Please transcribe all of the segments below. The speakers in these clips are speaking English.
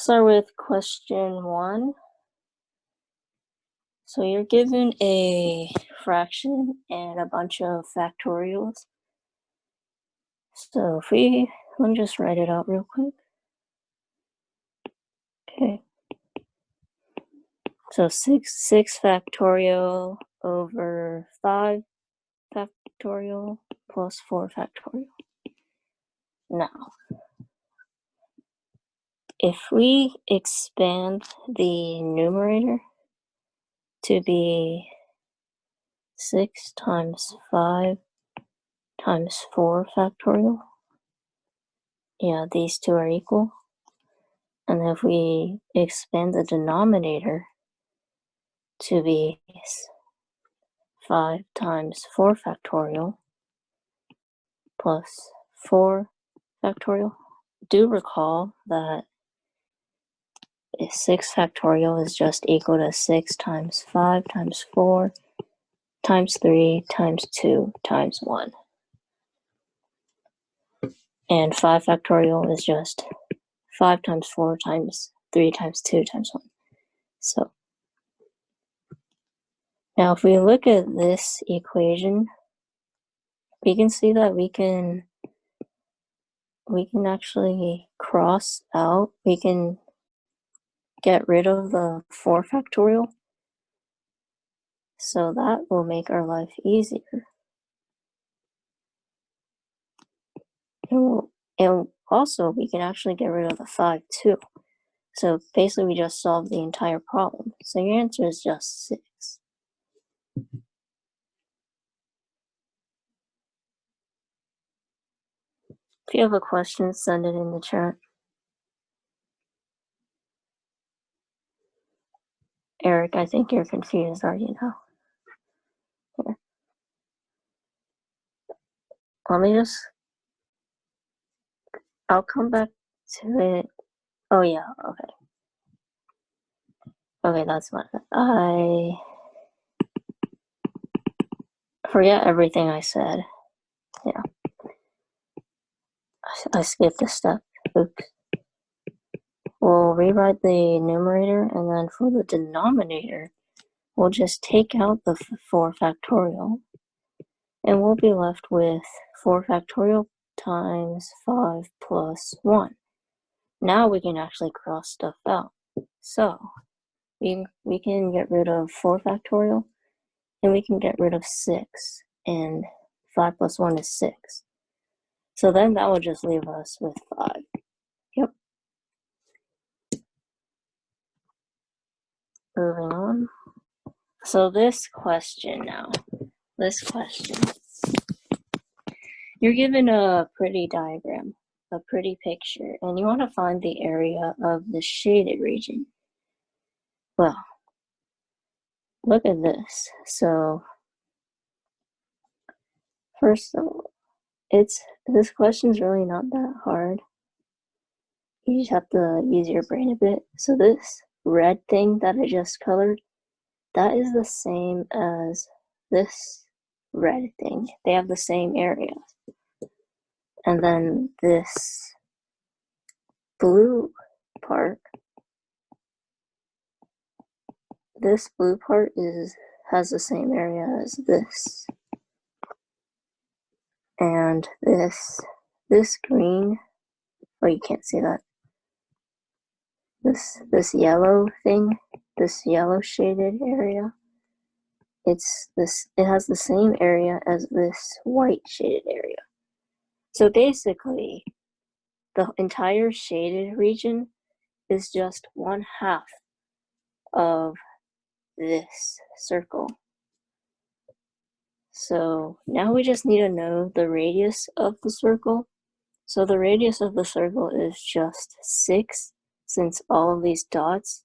Start with question 1. So you're given a fraction and a bunch of factorials. So let me just write it out real quick. Okay. So 6 factorial over 5 factorial plus 4 factorial. Now, if we expand the numerator to be 6 times 5 times 4 factorial, yeah, these two are equal. And if we expand the denominator to be 5 times 4 factorial plus 4 factorial, do recall that 6 factorial is just equal to 6 times 5 times 4 times 3 times 2 times 1. And 5 factorial is just 5 times 4 times 3 times 2 times 1. So now if we look at this equation, we can see that we can actually cross out, we can get rid of the 4 factorial. So that will make our life easier. And also we can actually get rid of the 5 too. So basically we just solved the entire problem. So your answer is just 6. If you have a question, send it in the chat. Eric, I think you're confused, are you now? Here. Let me just, I'll come back to it. Oh yeah, okay. Okay, that's fine. I forget everything I said. Yeah. I skipped a step. Oops. We'll rewrite the numerator, and then for the denominator, we'll just take out the 4 factorial, and we'll be left with 4 factorial times 5 plus 1. Now we can actually cross stuff out. So we can get rid of 4 factorial, and we can get rid of 6, and 5 plus 1 is 6. So then that will just leave us with 5. Yep. Moving on. So this question, you're given a pretty diagram, a pretty picture, and you want to find the area of the shaded region. Well, look at this. So first of all, this question's really not that hard. You just have to use your brain a bit. So this red thing that I just colored, that is the same as this red thing. They have the same area. And then this blue part, has the same area as this. And this green, oh, you can't see that. This yellow thing, this yellow shaded area, it has the same area as this white shaded area. So basically, the entire shaded region is just 1/2 of this circle. So now we just need to know the radius of the circle. So the radius of the circle is just 6, since all of these dots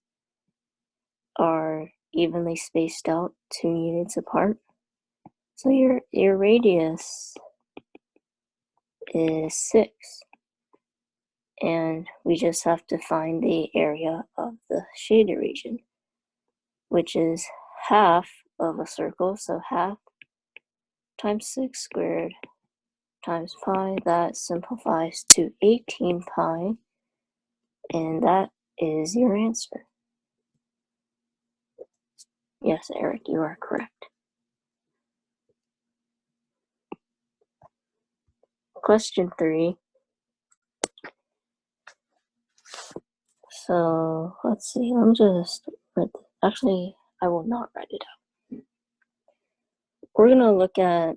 are evenly spaced out 2 units apart. So your radius is 6. And we just have to find the area of the shaded region, which is 1/2 of a circle, so 1/2 times 6 squared times pi, that simplifies to 18 pi, and that is your answer. Yes, Eric, you are correct. Question 3. So let's see. Let me just write. Actually, I will not write it out. We're gonna look at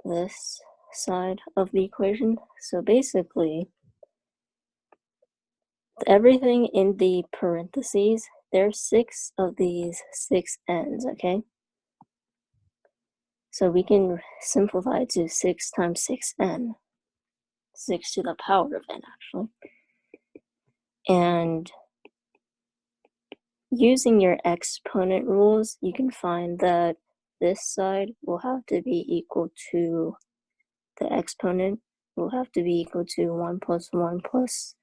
this side of the equation. So basically, everything in the parentheses, there's 6 of these 6 n's, okay? So we can simplify it to 6 times 6n. 6 to the power of n, actually. And using your exponent rules, you can find that this side will have to be equal to the exponent will have to be equal to 1 plus 1 plus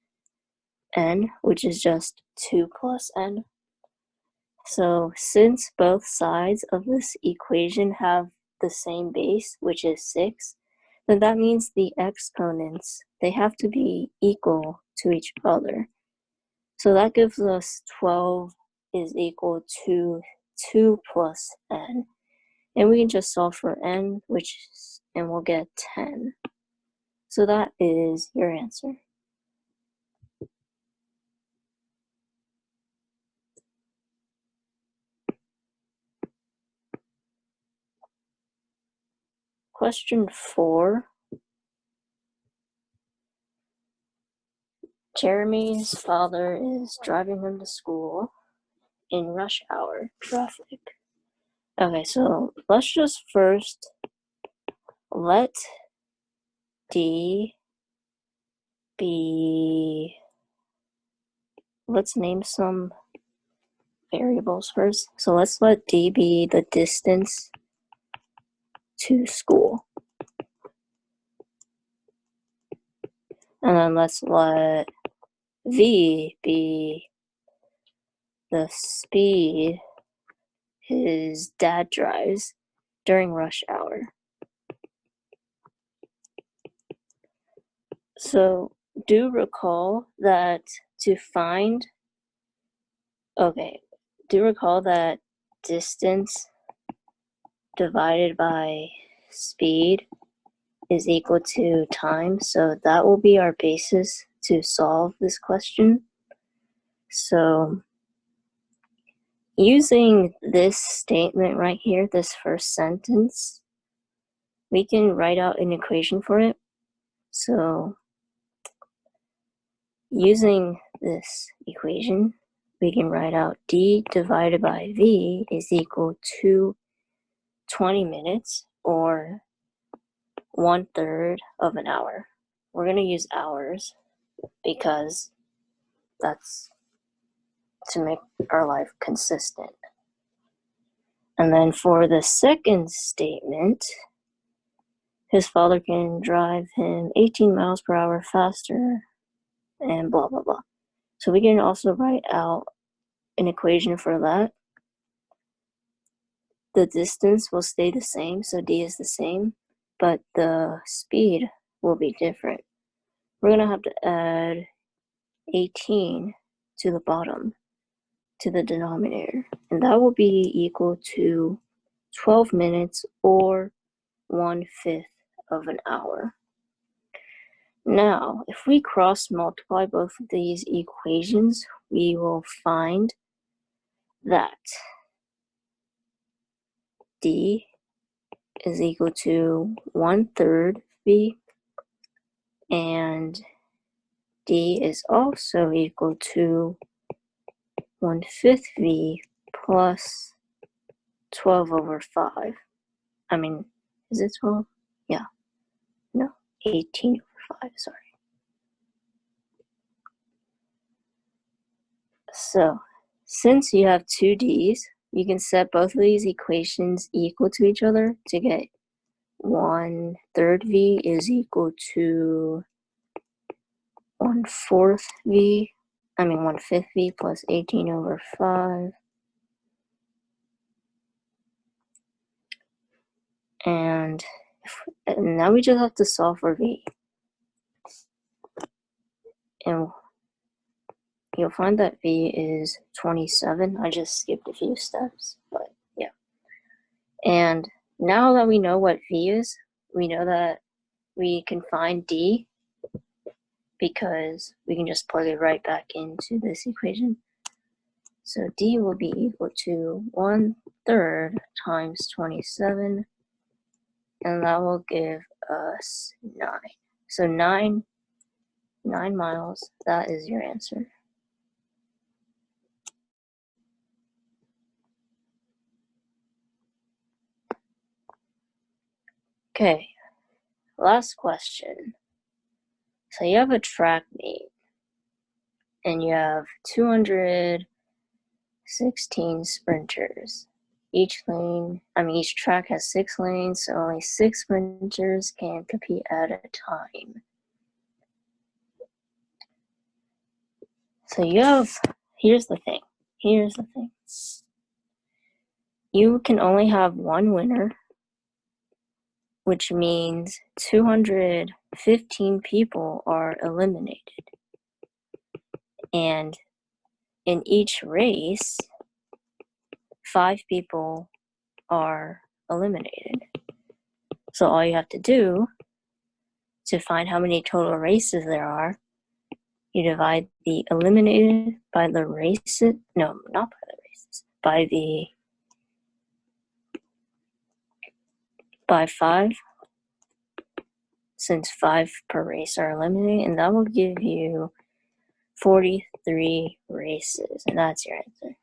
n, which is just 2 plus n. So since both sides of this equation have the same base, which is 6, then that means the exponents, they have to be equal to each other. So that gives us 12 is equal to 2 plus n. And we can just solve for n, and we'll get 10. So that is your answer. Question 4. Jeremy's father is driving him to school in rush hour traffic. Okay, so let's just first let D be, let's name some variables first. So let's let D be the distance to school. And then let's let V be the speed his dad drives during rush hour. So do recall that distance divided by speed is equal to time. So that will be our basis to solve this question. So using this statement right here, this first sentence, we can write out an equation for it. So using this equation, we can write out D divided by V is equal to 20 minutes, or 1/3 of an hour. We're going to use hours because that's to make our life consistent. And then for the second statement, his father can drive him 18 miles per hour faster and blah, blah, blah. So we can also write out an equation for that. The distance will stay the same, so D is the same, but the speed will be different. We're going to have to add 18 to the bottom, to the denominator, and that will be equal to 12 minutes or 1/5 of an hour. Now, if we cross multiply both of these equations, we will find that D is equal to 1/3 V, and D is also equal to 1/5 V plus 12 over 5. I mean, is it 12? Yeah. No, 18 over 5, sorry. So, since you have two D's, you can set both of these equations equal to each other to get 1/3 V is equal to 1/5 V plus 18 over 5. And now we just have to solve for V. And you'll find that V is 27. I just skipped a few steps, but yeah. And now that we know what V is, we know that we can find D because we can just plug it right back into this equation. So D will be equal to 1/3 times 27, and that will give us 9. So 9 miles, that is your answer. Okay, last question. So you have a track meet, and you have 216 sprinters. Each track has 6 lanes, so only 6 sprinters can compete at a time. So here's the thing. You can only have one winner, which means 215 people are eliminated. And in each race, 5 people are eliminated. So all you have to do to find how many total races there are, you divide the eliminated by the races, no, not by the races, by 5, since 5 per race are eliminated, and that will give you 43 races, and that's your answer.